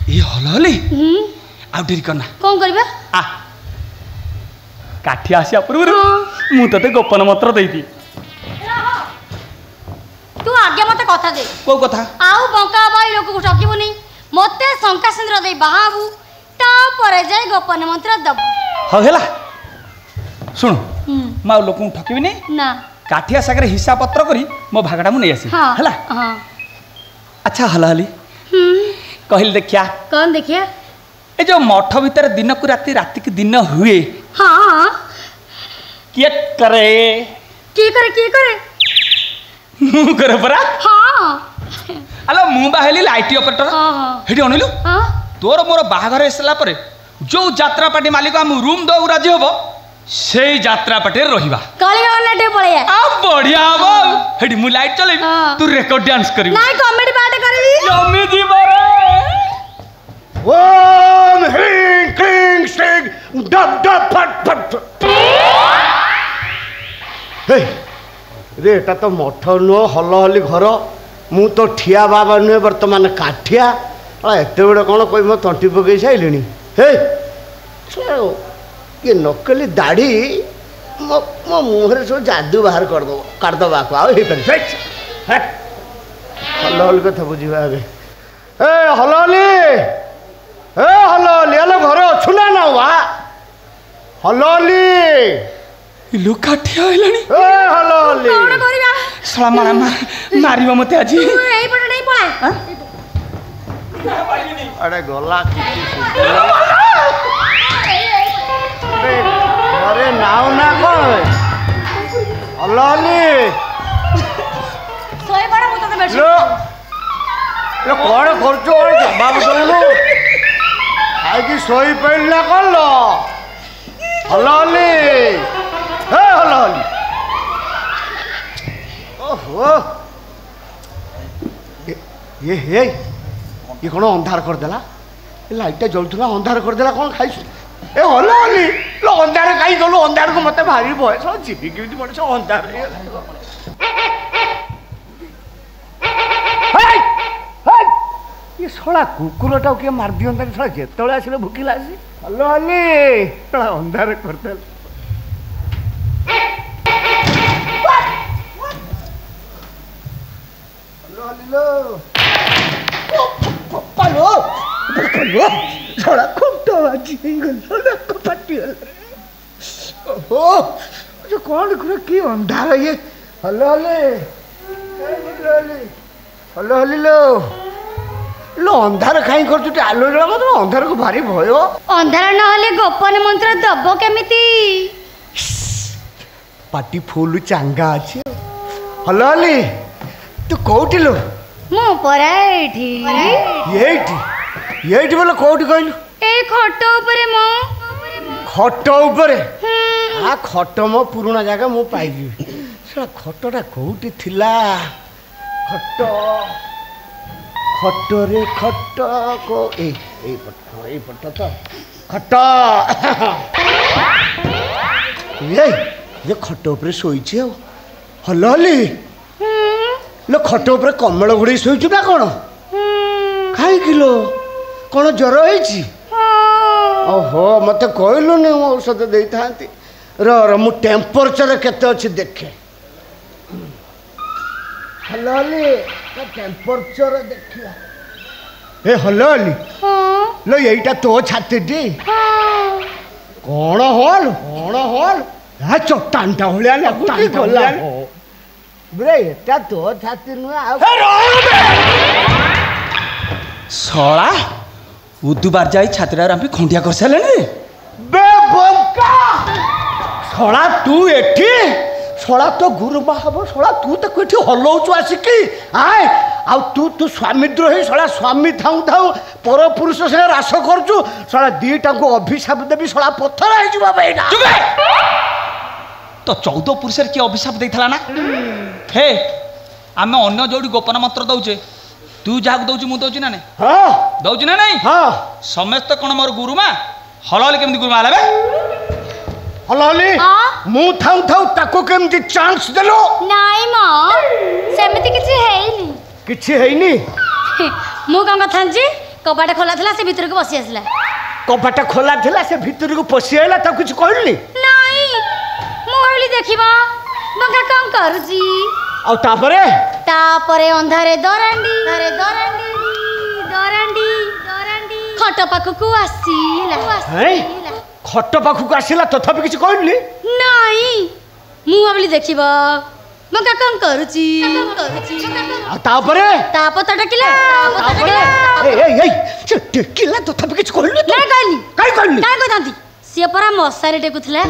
ये हलहली आ डेरी करना कौन करबा आ काठी आसिया पूर्व मु तते गोपन मत्र देती तू आगे मते कथा दे को कथा आउ बंका बाई लोक को ठकिबुनी मते शंका सिंद्र दे बाहाबू ता परे जाय गोपन मंत्र दब हो हेला सुन माउ लोक ठकिबी नहीं ना काठिया सागर हिसाब पत्र करी मो भागटा मु नै आसी हला हां अच्छा हलहली कहल देखिया कौन देखिया ए जो मठ भीतर दिन को राति राति की दिन हुए हाँ किए करे की करे मु करे परा हाँ अलो मु बाहेली लाइट ऑपरेटर हेडी अनिलु तोर मोर बाहाघर हेसला परे जो यात्रा पार्टी मालिक हम रूम दो राजी हबो से यात्रा पार्टी रहिबा काली गाना डे पळया आ बढ़िया हबो हेडी मु लाइट चले तू रेकॉर्ड डांस करियो नाही कॉमेडी पार्ट करबी जमी जीव रे ओम ह्रीं क्लीं श्रीं डब डब फट फट हे रे एटा तो मठ नो हलहली घर मु तो ठिया बाबा नुहे वर्तमान काठिया एते बड़े कौन कोई मो तंटी पकई साइलिनी हे ये नकली दाढ़ी मो मुहरे सब जादू बाहर करदबा को आउ हलहली कथा बुझा ए हलहली ए हलहली हेलो घर अच्छु ना ना वा हलहली इलु काठिया होइलानी ए हलहली कौन करबा सला मारा मारिबो मते आजी तू एई पटे नहीं पळा अरे गला किसी अरे नाव ना कौन हलहली सोई बड़ा मुतो बैठ लो लो कौन खर्चो और जवाब दउनु आई की सोई पइला कल हलहली हे हलहली ओहो ये कौन अंधार करदेला लाइटा जलुला अंधार करदेला कौन खाई ए हलहली लो अंधार कहीं गलु अंधार को मत भारी भय सब जीवी केमती मଣିଷ अंधार ये शला कुकुरटा किए मार दियंता शला जेतले आसिले भुकिला आसी हलहली शला अंधार करदेला पालो थोड़ा खुंटो जिंगल कपाटी ओहो जो कौन करे की अंधार ये हलहली हलहली लो अंधार काई करतु आलो जला मत अंधार को भारी भय अंधार न हले गोपन मंत्र दब केमिति पाटी फुल चांगा अछि हलहली तू कोउटी लो मु पराइठी येठी बोले कोउटी कहलु ए खटो ऊपर मो खट ऊपर आ खट मो पुराना जगह मु पाइली सला खटटा कोउटी थिला खट खट रे खट को ए पट तो खट ये खट ऊपर सोईची हलहली लो खट ऊपर कमल घोड़ी शोचु ना कौन खाई किलो कौन ज्वर होइछि ओहो मत कहलुनी औषध दे था मु टेम्परेचर केते अच्छी देखे हलहली टेम्परेचर देखिया ए हलहली लो यहीटा तो छाती टी कौन हल हाँ चट्टानटा भाया लगुला ब्रे एटा तो छाती नुहे सला उदुबार जाई छातीरा राम्पी खंडिया कर साले बे बंका सला तू एठी सला तो गुरुबा हबो सला तू तो कोठी हलौचु आसिकी आय आ तू स्वामी द्रोही सला स्वामी थाऊ थाऊ पर पुरुष से रास करचु सला दीटा को अभिशाप देबी सला पत्थर आइ जबा बेना तो 14 पुरुष की अभिशाप देइथला ना हे आमे अन्य जोड़ी गोपन मंत्र दउचे तू जाक दउची मु दउची ना नहीं हां दउची ना नहीं हां समस्त कोन मोर गुरुमा हलहली केमती गुरुमा आले बे हलहली मु थाऊ थाऊ ताको केमती चांस देलो नाई म सेमती किछि हेइनी किछि हेइनी मु कम कथा जी कबाट खोला थिला से भीतर को बसी आसला कबाटा खोला थिला से भीतर को पशि आइला तो कुछ कहली नहीं मु भाबिली देखिबा बंका कौन करूची आ तापरे अंधारे दरांडी अरे दरांडी दरांडी दरांडी खट पाखकु आसीला हैं खट पाखकु आसीला तथापि किछ कहली नहीं मु भाबिली देखिबा बंका कौन करूची आ ताप तो डकिला टेकिला तथापि किछ कहली नहीं कहली काई कहली काई कहतांती से परा मसारी टेकुथला